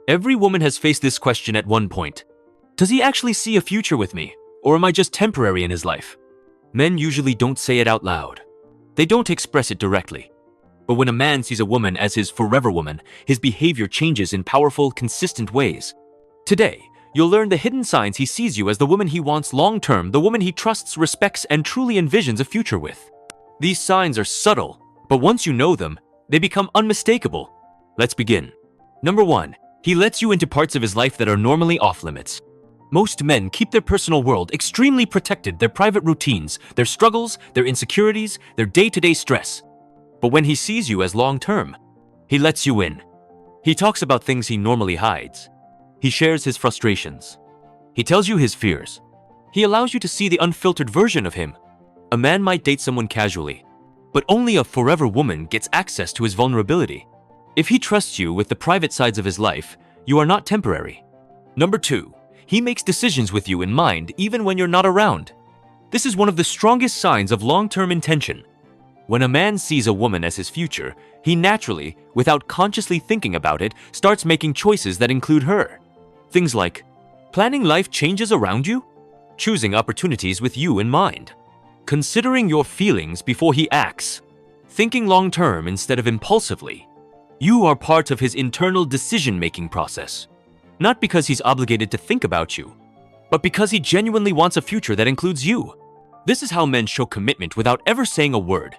Every woman has faced this question at one point. Does he actually see a future with me, or am I just temporary in his life? Men usually don't say it out loud. They don't express it directly. But when a man sees a woman as his forever woman, his behavior changes in powerful, consistent ways. Today, you'll learn the hidden signs he sees you as the woman he wants long-term, the woman he trusts, respects, and truly envisions a future with. These signs are subtle, but once you know them, they become unmistakable. Let's begin. Number 1. He lets you into parts of his life that are normally off-limits. Most men keep their personal world extremely protected, their private routines, their struggles, their insecurities, their day-to-day stress. But when he sees you as long-term, he lets you in. He talks about things he normally hides. He shares his frustrations. He tells you his fears. He allows you to see the unfiltered version of him. A man might date someone casually, but only a forever woman gets access to his vulnerability. If he trusts you with the private sides of his life, you are not temporary. Number 2. He makes decisions with you in mind even when you're not around. This is one of the strongest signs of long-term intention. When a man sees a woman as his future, he naturally, without consciously thinking about it, starts making choices that include her. Things like planning life changes around you, choosing opportunities with you in mind, considering your feelings before he acts, thinking long-term instead of impulsively. You are part of his internal decision-making process, not because he's obligated to think about you, but because he genuinely wants a future that includes you. This is how men show commitment without ever saying a word.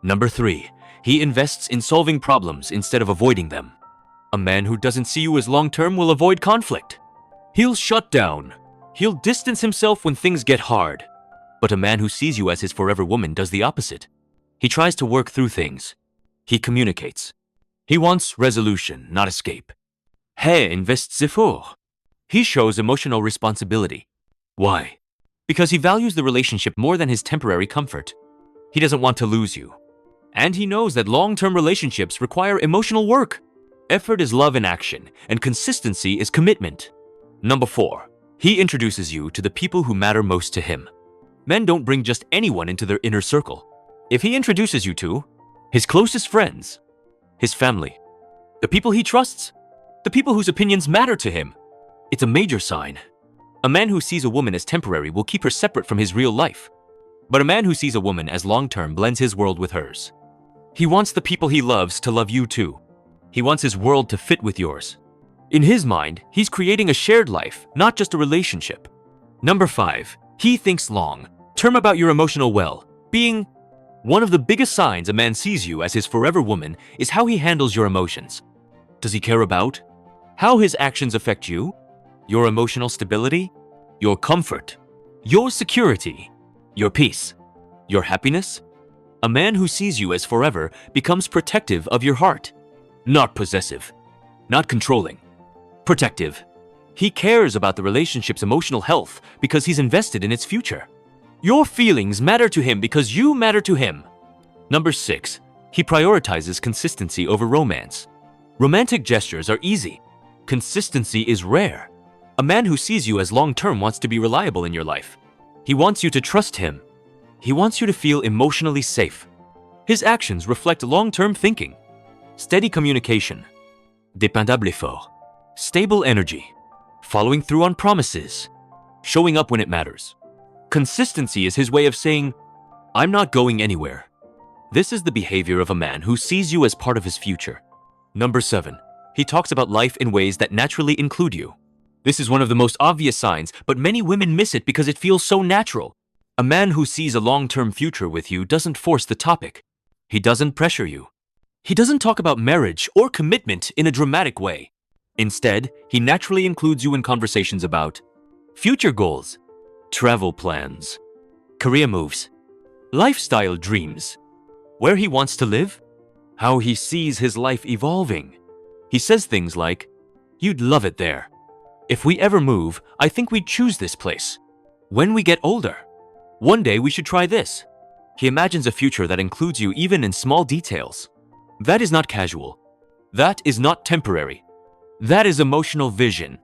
Number 3. He invests in solving problems instead of avoiding them. A man who doesn't see you as long-term will avoid conflict. He'll shut down. He'll distance himself when things get hard. But a man who sees you as his forever woman does the opposite. He tries to work through things. He communicates. He wants resolution, not escape. He invests effort. He shows emotional responsibility. Why? Because he values the relationship more than his temporary comfort. He doesn't want to lose you. And he knows that long-term relationships require emotional work. Effort is love in action, and consistency is commitment. Number 4. He introduces you to the people who matter most to him. Men don't bring just anyone into their inner circle. If he introduces you to his closest friends, his family, the people he trusts, the people whose opinions matter to him, it's a major sign. A man who sees a woman as temporary will keep her separate from his real life. But a man who sees a woman as long-term blends his world with hers. He wants the people he loves to love you too. He wants his world to fit with yours. In his mind, he's creating a shared life, not just a relationship. Number 5. He thinks long-term about your emotional well-being. One of the biggest signs a man sees you as his forever woman is how he handles your emotions. Does he care about how his actions affect you, your emotional stability, your comfort, your security, your peace, your happiness? A man who sees you as forever becomes protective of your heart. Not possessive, not controlling, protective. He cares about the relationship's emotional health because he's invested in its future. Your feelings matter to him because you matter to him. Number 6. He prioritizes consistency over romance. Romantic gestures are easy. Consistency is rare. A man who sees you as long-term wants to be reliable in your life. He wants you to trust him. He wants you to feel emotionally safe. His actions reflect long-term thinking, steady communication, dépendable effort, stable energy, following through on promises, showing up when it matters. Consistency is his way of saying, I'm not going anywhere. This is the behavior of a man who sees you as part of his future. Number 7. He talks about life in ways that naturally include you. This is one of the most obvious signs, but many women miss it because it feels so natural. A man who sees a long-term future with you doesn't force the topic. He doesn't pressure you. He doesn't talk about marriage or commitment in a dramatic way. Instead, he naturally includes you in conversations about future goals, travel plans, career moves, lifestyle dreams, where he wants to live, how he sees his life evolving. He says things like, "You'd love it there. If we ever move, I think we'd choose this place. When we get older, one day we should try this." He imagines a future that includes you even in small details. That is not casual. That is not temporary. That is emotional vision.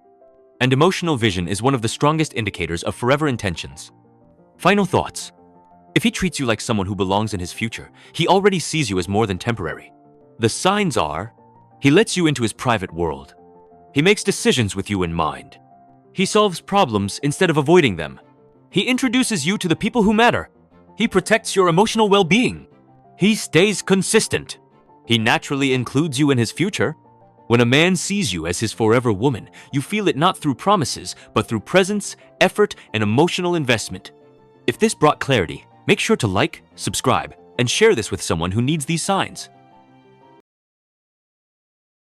And emotional vision is one of the strongest indicators of forever intentions. Final thoughts. If he treats you like someone who belongs in his future, he already sees you as more than temporary. The signs are, he lets you into his private world. He makes decisions with you in mind. He solves problems instead of avoiding them. He introduces you to the people who matter. He protects your emotional well-being. He stays consistent. He naturally includes you in his future. When a man sees you as his forever woman, you feel it not through promises, but through presence, effort, and emotional investment. If this brought clarity, make sure to like, subscribe, and share this with someone who needs these signs.